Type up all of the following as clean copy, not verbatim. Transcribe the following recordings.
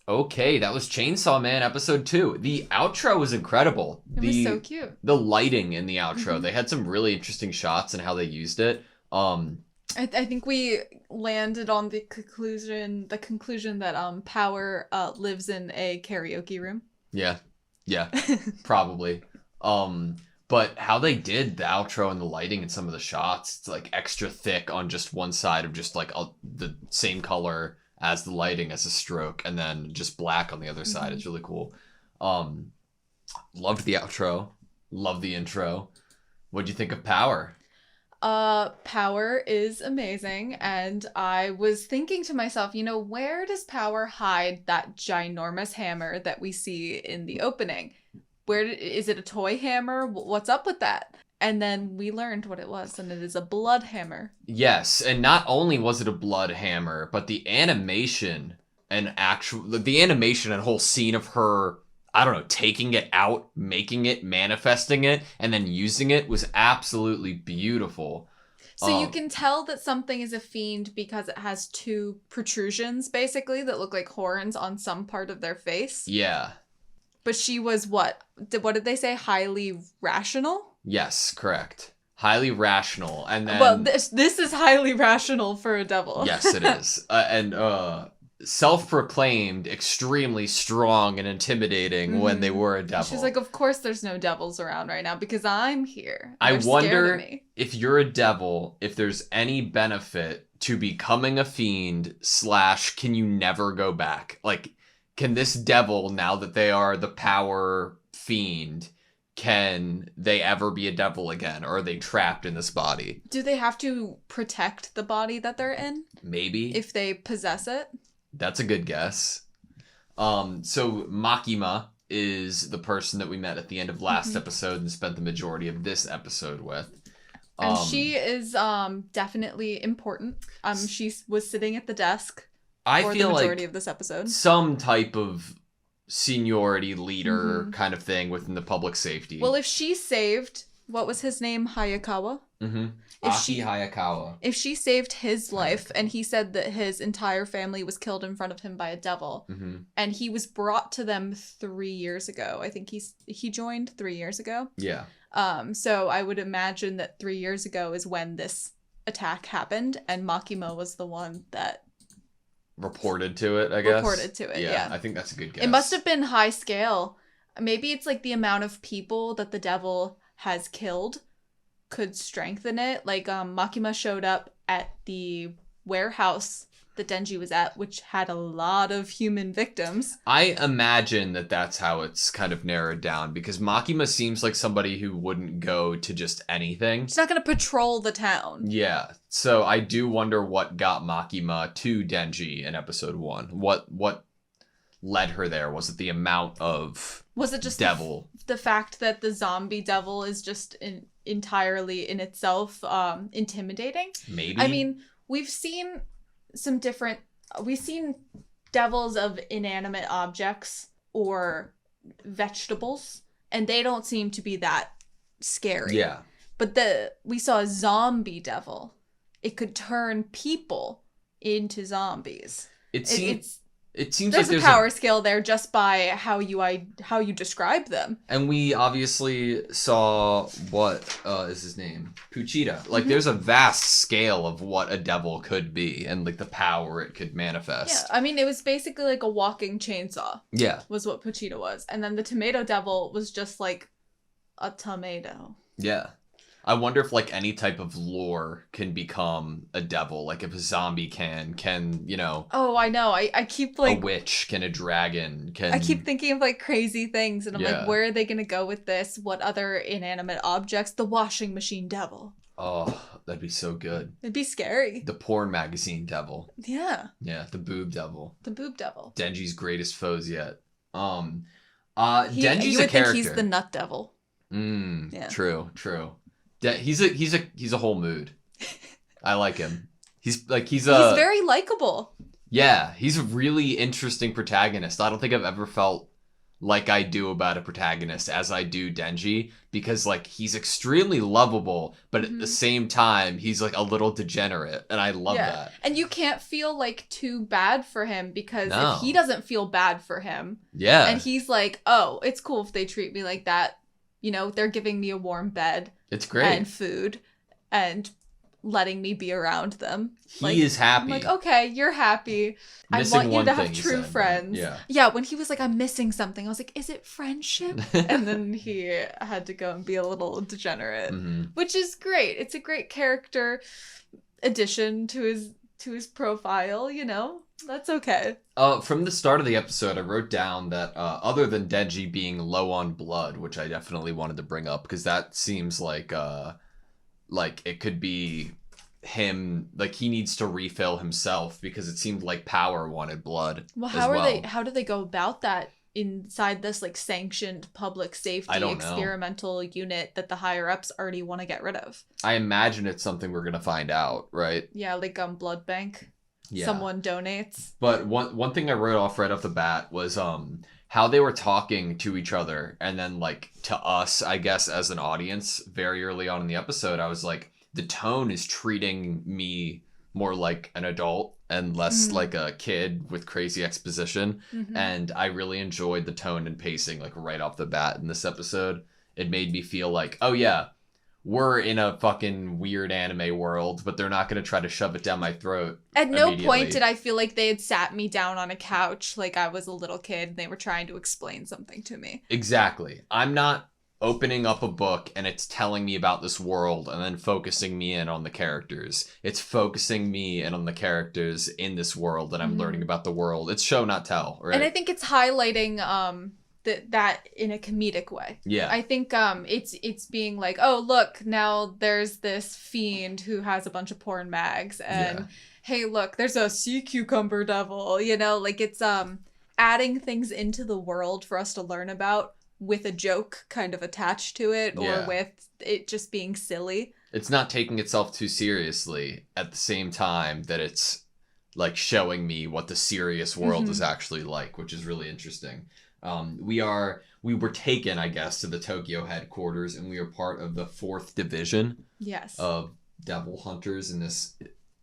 Okay, that was Chainsaw Man episode 2. The outro was incredible. It was so cute. The lighting in the outro, they had some really interesting shots and how they used it. I think we landed on the conclusion that Power lives in a karaoke room. Yeah, probably. But how they did the outro and the lighting and some of the shots, it's like extra thick on just one side of just like the same color as the lighting as a stroke, and then just black on the other side. It's really cool. Loved the outro. Loved the intro. What'd you think of Power? Power is amazing, and I was thinking to myself, where does Power hide that ginormous hammer that we see in the opening? Is it a toy hammer? What's up with that? And then we learned what it was, and it is a blood hammer. Yes, and not only was it a blood hammer, but the animation and whole scene of her, I don't know, taking it out, making it, manifesting it, and then using it was absolutely beautiful. So you can tell that something is a fiend because it has two protrusions, basically, that look like horns on some part of their face. Yeah. But she was what? What did they say? Highly rational? Yes, correct. Highly rational. And then... Well, this is highly rational for a devil. Yes, it is. And self-proclaimed extremely strong and intimidating when they were a devil. She's like, of course there's no devils around right now because I'm here. I wonder if you're a devil, if there's any benefit to becoming a fiend / can you never go back? Like, can this devil, now that they are the Power fiend, can they ever be a devil again? Or are they trapped in this body? Do they have to protect the body that they're in? Maybe. If they possess it? That's a good guess. So Makima is the person that we met at the end of last episode and spent the majority of this episode with. And she is definitely important. She was sitting at the desk for the majority of this episode. Some type of seniority leader kind of thing within the public safety. Well, if she saved, what was his name? Hayakawa? Aki Hayakawa. If she saved his life, and he said that his entire family was killed in front of him by a devil, and he was brought to them 3 years ago. I think he joined 3 years ago. Yeah. So I would imagine that 3 years ago is when this attack happened, and Makima was the one that reported to it, I guess. Reported to it, yeah. I think that's a good guess. It must have been high scale. Maybe it's like the amount of people that the devil has killed could strengthen it. Like, Makima showed up at the warehouse that Denji was at, which had a lot of human victims. I imagine that that's how it's kind of narrowed down, because Makima seems like somebody who wouldn't go to just anything. She's not going to patrol the town. Yeah, so I do wonder what got Makima to Denji in episode 1. What led her there? Was it the amount of Was it just devil? The fact that the zombie devil is just entirely in itself intimidating? Maybe. I mean, we've seen devils of inanimate objects or vegetables, and they don't seem to be that scary. Yeah. But we saw a zombie devil. It could turn people into zombies. It seems there's a power scale there just by how you describe them. And we obviously saw what is his name? Puchita. Like, there's a vast scale of what a devil could be and like the power it could manifest. Yeah, I mean, it was basically like a walking chainsaw. Yeah. Was what Puchita was. And then the tomato devil was just like a tomato. Yeah. I wonder if like any type of lore can become a devil. Like if a zombie can, Oh, I know. I keep like... A witch, can a dragon, can... I keep thinking of like crazy things, and I'm like, where are they going to go with this? What other inanimate objects? The washing machine devil. Oh, that'd be so good. It'd be scary. The porn magazine devil. Yeah. Yeah, the boob devil. The boob devil. Denji's greatest foes yet. Denji's you would a character. Think he's the nut devil. Yeah. True. He's a whole mood. I like him. He's very likable. Yeah, he's a really interesting protagonist. I don't think I've ever felt like I do about a protagonist as I do Denji, because like he's extremely lovable, but at the same time he's like a little degenerate, and I love that. And you can't feel like too bad for him, because No. if he doesn't feel bad for him, Yeah. and he's like, oh, it's cool if they treat me like that, you know, they're giving me a warm bed It's great. and food and letting me be around them. He is happy. I'm like, okay, you're happy. Missing I want you one to have thing, you true said, friends. right? Yeah, when he was like, I'm missing something, I was like, is it friendship? And then he had to go and be a little degenerate, which is great. It's a great character addition to his profile, you know? That's okay. From the start of the episode, I wrote down that other than Denji being low on blood, which I definitely wanted to bring up, because that seems like it could be him, like he needs to refill himself, because it seemed like Power wanted blood. Well, how do they go about that inside this like sanctioned public safety experimental unit that the higher ups already want to get rid of? I imagine it's something we're gonna find out, right? Yeah, like blood bank. Yeah. Someone donates. But one thing I wrote off right off the bat was how they were talking to each other, and then like to us, I guess, as an audience very early on in the episode, I was like, the tone is treating me more like an adult and less like a kid with crazy exposition. And I really enjoyed the tone and pacing like right off the bat in this episode. It made me feel like, oh yeah, we're in a fucking weird anime world, but they're not going to try to shove it down my throat. At no point did I feel like they had sat me down on a couch like I was a little kid and they were trying to explain something to me. Exactly. I'm not opening up a book and it's telling me about this world and then focusing me in on the characters. It's focusing me in on the characters in this world, and I'm learning about the world. It's show, not tell, right? And I think it's highlighting that in a comedic way. Yeah. I think it's being like, oh look, now there's this fiend who has a bunch of porn mags, and hey look, there's a sea cucumber devil, you know, like it's adding things into the world for us to learn about with a joke kind of attached to it, or with it just being silly. It's not taking itself too seriously at the same time that it's like showing me what the serious world is actually like, which is really interesting. We were taken, I guess, to the Tokyo headquarters, and we are part of the 4th division of devil hunters in this,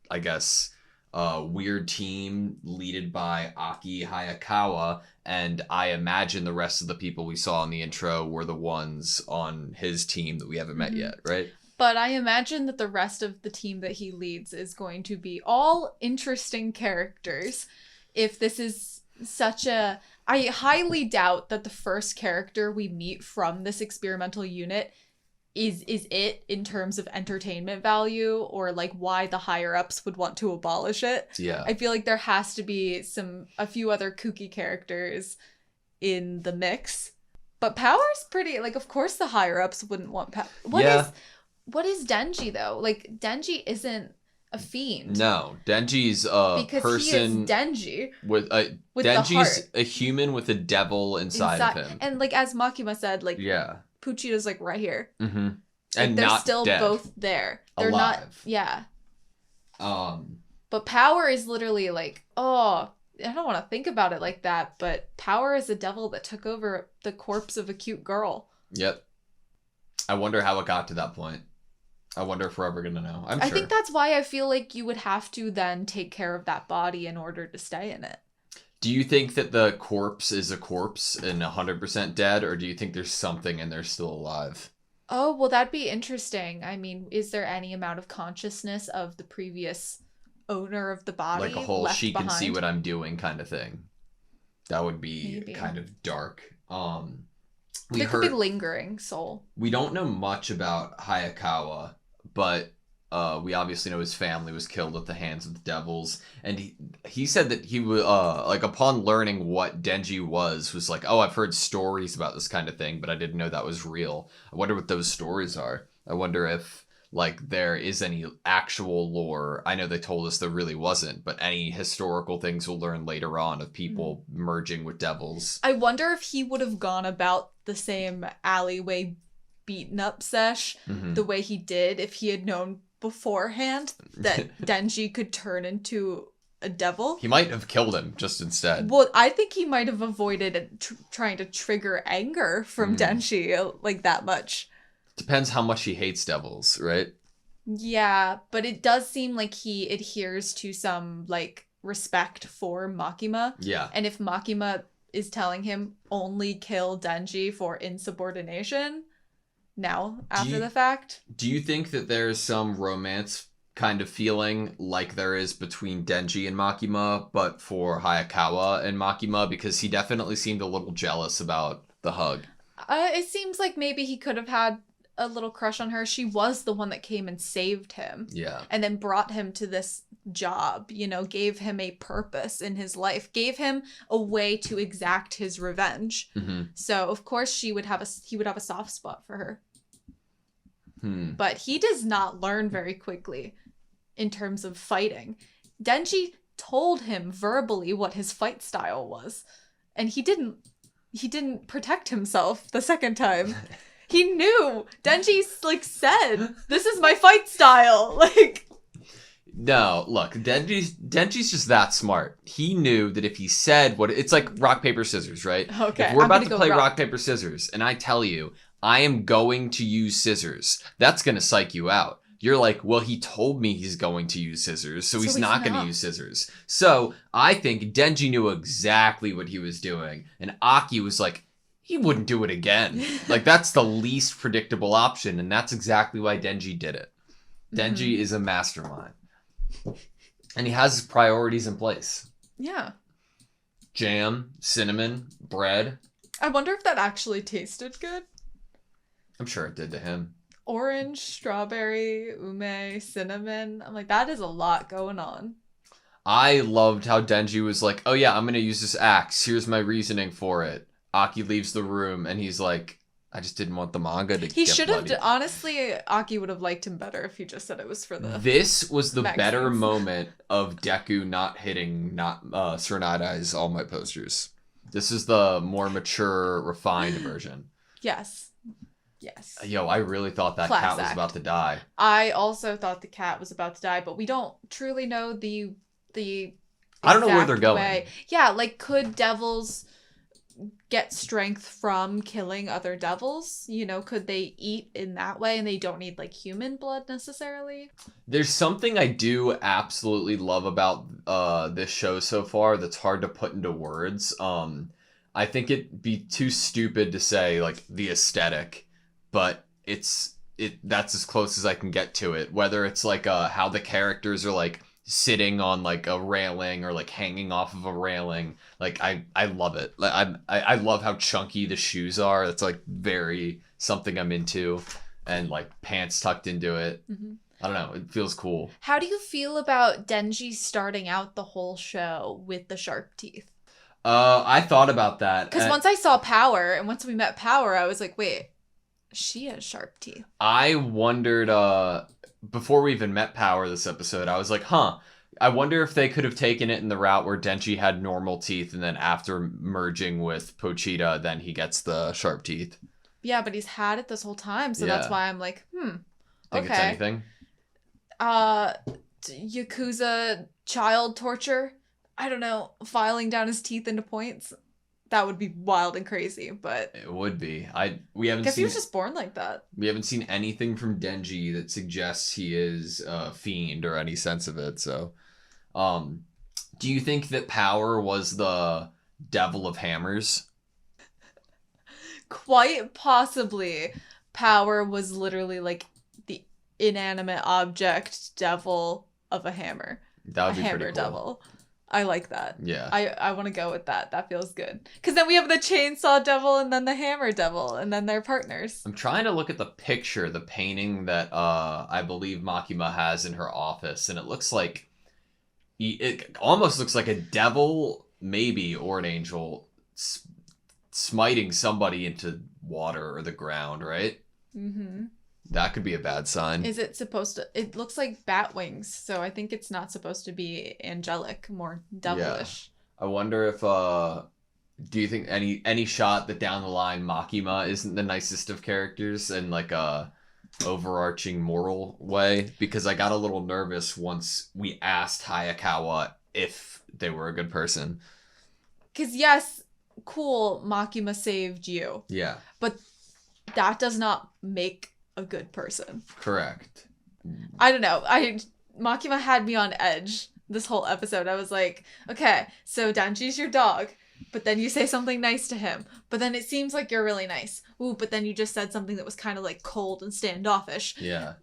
I guess, weird team led by Aki Hayakawa, and I imagine the rest of the people we saw in the intro were the ones on his team that we haven't met yet, right? But I imagine that the rest of the team that he leads is going to be all interesting characters. If this is such a... I highly doubt that the first character we meet from this experimental unit is it in terms of entertainment value, or like why the higher ups would want to abolish it. Yeah. I feel like there has to be a few other kooky characters in the mix. But Power's pretty, like, of course the higher ups wouldn't want Power. What is Denji though? Like, Denji isn't a fiend. No, Denji's a because person. He is Denji with Denji's a human with a devil inside of him. And like as Makima said, like Puchita's like right here. Like, and they're not still dead. both there. They're alive. But Power is literally like, oh, I don't want to think about it like that, but Power is a devil that took over the corpse of a cute girl. Yep. I wonder how it got to that point. I wonder if we're ever going to know. I think that's why I feel like you would have to then take care of that body in order to stay in it. Do you think that the corpse is a corpse and 100% dead, or do you think there's something and they're still alive? Oh, well, that'd be interesting. I mean, is there any amount of consciousness of the previous owner of the body like a whole left she can behind? see what I'm doing kind of thing? That would be kind of dark. There could be lingering soul. We don't know much about Hayakawa, but we obviously know his family was killed at the hands of the devils, and he said that he was like, upon learning what Denji was like, oh, I've heard stories about this kind of thing, but I didn't know that was real. I wonder what those stories are. I wonder if like there is any actual lore. I know they told us there really wasn't, but any historical things we'll learn later on of people merging with devils. I wonder if he would have gone about the same alleyway beaten up sesh the way he did if he had known beforehand that Denji could turn into a devil. He might have killed him just instead. Well, I think he might have avoided trying to trigger anger from Denji like that much. Depends how much he hates devils, right? Yeah, but it does seem like he adheres to some, like, respect for Makima. Yeah. And if Makima is telling him only kill Denji for insubordination, now, after the fact. Do you think that there's some romance kind of feeling like there is between Denji and Makima, but for Hayakawa and Makima? Because he definitely seemed a little jealous about the hug. It seems like maybe he could have had a little crush on her. She was the one that came and saved him. Yeah. And then brought him to this job, gave him a purpose in his life, gave him a way to exact his revenge. Mm-hmm. So, of course, he would have a soft spot for her. But he does not learn very quickly in terms of fighting. Denji told him verbally what his fight style was, and he didn't protect himself the second time. He knew. Denji's said, "This is my fight style." No, look, Denji's just that smart. He knew that if he said it's like rock, paper, scissors, right? Okay. If we're about to play rock, paper, scissors, and I tell you, I am going to use scissors, that's going to psych you out. You're like, well, he told me he's going to use scissors, so he's not going to use scissors. So I think Denji knew exactly what he was doing. And Aki was like, he wouldn't do it again. That's the least predictable option. And that's exactly why Denji did it. Denji is a mastermind. And he has his priorities in place. Yeah. Jam, cinnamon, bread. I wonder if that actually tasted good. I'm sure it did to him. Orange, strawberry, ume, cinnamon. I'm like, that is a lot going on. I loved how Denji was like, oh yeah, I'm going to use this axe. Here's my reasoning for it. Aki leaves the room and he's like, I just didn't want the manga to He should have, honestly, Aki would have liked him better if he just said it was for the... This was the Max better things. moment of Deku not hitting Sir Night-Eye's All Might posters. This is the more mature, refined version. Yes. Yes. Yo, I really thought that Class cat was act. about to die. I also thought the cat was about to die, but we don't truly know the I don't know where exact they're going. way. Yeah, could devils get strength from killing other devils? Could they eat in that way and they don't need human blood necessarily? There's something I do absolutely love about this show so far that's hard to put into words. I think it'd be too stupid to say the aesthetic, but that's as close as I can get to it. Whether it's how the characters are sitting on a railing or hanging off of a railing, I love it. I love how chunky the shoes are. That's very something I'm into, and pants tucked into it. Mm-hmm. I don't know, it feels cool. How do you feel about Denji starting out the whole show with the sharp teeth? I thought about that Because once I saw Power and once we met Power, I was like, wait, she has sharp teeth. I wondered before we even met Power this episode, I was like, I wonder if they could have taken it in the route where Denji had normal teeth and then after merging with Pochita, then he gets the sharp teeth. Yeah, but he's had it this whole time, so that's why I'm like, Think okay. it's anything? Yakuza child torture? I don't know, filing down his teeth into points? That would be wild and crazy, but... It would be. We haven't guess seen... he was just born like that. We haven't seen anything from Denji that suggests he is a fiend or any sense of it, so... do you think that Power was the devil of hammers? Quite possibly. Power was literally the inanimate object devil of a hammer. That would be hammer pretty cool. Devil. I like that. Yeah. I want to go with that. That feels good. Because then we have the chainsaw devil and then the hammer devil, and then they're partners. I'm trying to look at the painting that I believe Makima has in her office, and it looks like... It almost looks like a devil, maybe, or an angel smiting somebody into water or the ground, right? Mm-hmm. That could be a bad sign. Is it supposed to... It looks like bat wings, so I think it's not supposed to be angelic, more devilish. Yeah. I wonder if... do you think any shot that down the line Makima isn't the nicest of characters in a overarching moral way? Because I got a little nervous once we asked Hayakawa if they were a good person. Because yes, cool, Makima saved you. Yeah. But that does not make a good person. Correct. I don't know. Makima had me on edge this whole episode. I was like, okay, so Denji's your dog, but then you say something nice to him. But then it seems like you're really nice. Ooh, but then you just said something that was kind of like cold and standoffish. Yeah.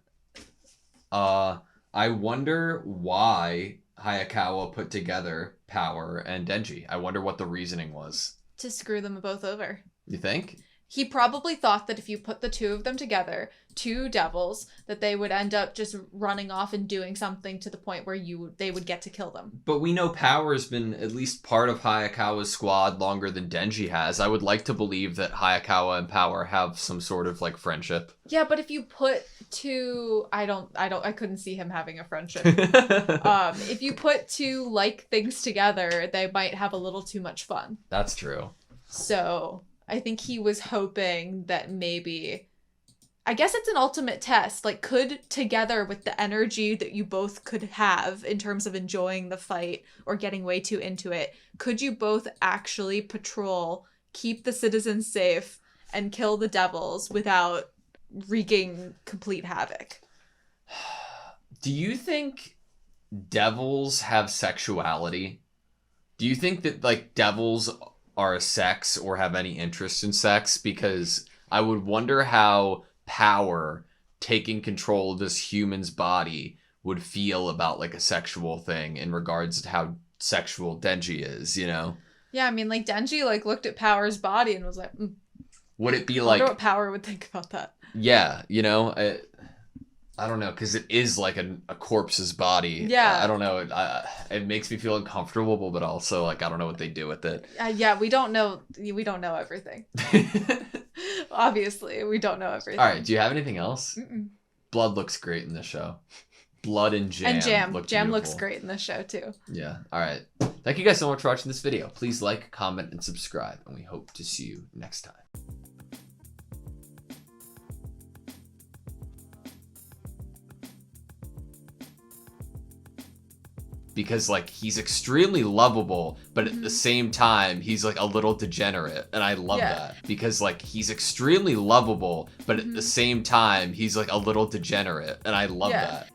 I wonder why Hayakawa put together Power and Denji. I wonder what the reasoning was. To screw them both over. You think? He probably thought that if you put the two of them together, two devils, that they would end up just running off and doing something to the point where they would get to kill them. But we know Power's been at least part of Hayakawa's squad longer than Denji has. I would like to believe that Hayakawa and Power have some sort of like friendship. Yeah, but if you put two, I couldn't see him having a friendship. If you put two like things together, they might have a little too much fun. That's true. So I think he was hoping that maybe, I guess it's an ultimate test. Like, could together with the energy that you both could have in terms of enjoying the fight or getting way too into it, could you both actually patrol, keep the citizens safe, and kill the devils without wreaking complete havoc? Do you think devils have sexuality? Do you think that like devils are a sex or have any interest in sex? Because I would wonder how Power taking control of this human's body would feel about like a sexual thing in regards to how sexual Denji is, you know? Yeah, I mean, like Denji like looked at Power's body and was like, would it be I like, wonder what Power would think about that. Yeah, you know, I don't know, because it is like a corpse's body. Yeah. I don't know. It makes me feel uncomfortable, but also like I don't know what they do with it. Yeah, we don't know. We don't know everything. Obviously, we don't know everything. All right. Do you have anything else? Mm-mm. Blood looks great in this show. Blood and Jam. And Jam. Look Jam looks beautiful. great in this show too. Yeah. All right. Thank you guys so much for watching this video. Please like, comment, and subscribe, and we hope to see you next time. Because like he's extremely lovable, but at the same time he's like a little degenerate, and I love that. Because like he's extremely lovable, but at the same time he's like a little degenerate, and I love that.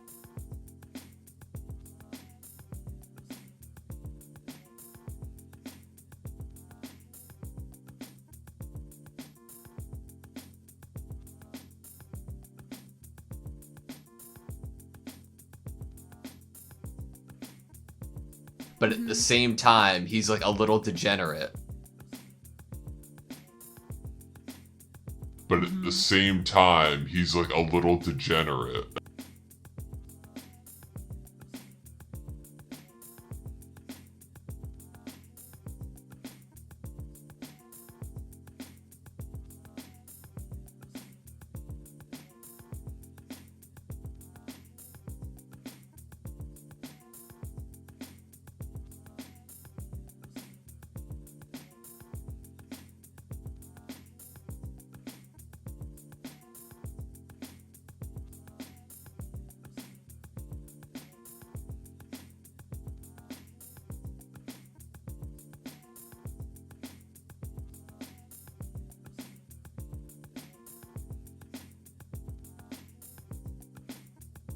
But at the same time, he's like a little degenerate. But at the same time, he's like a little degenerate.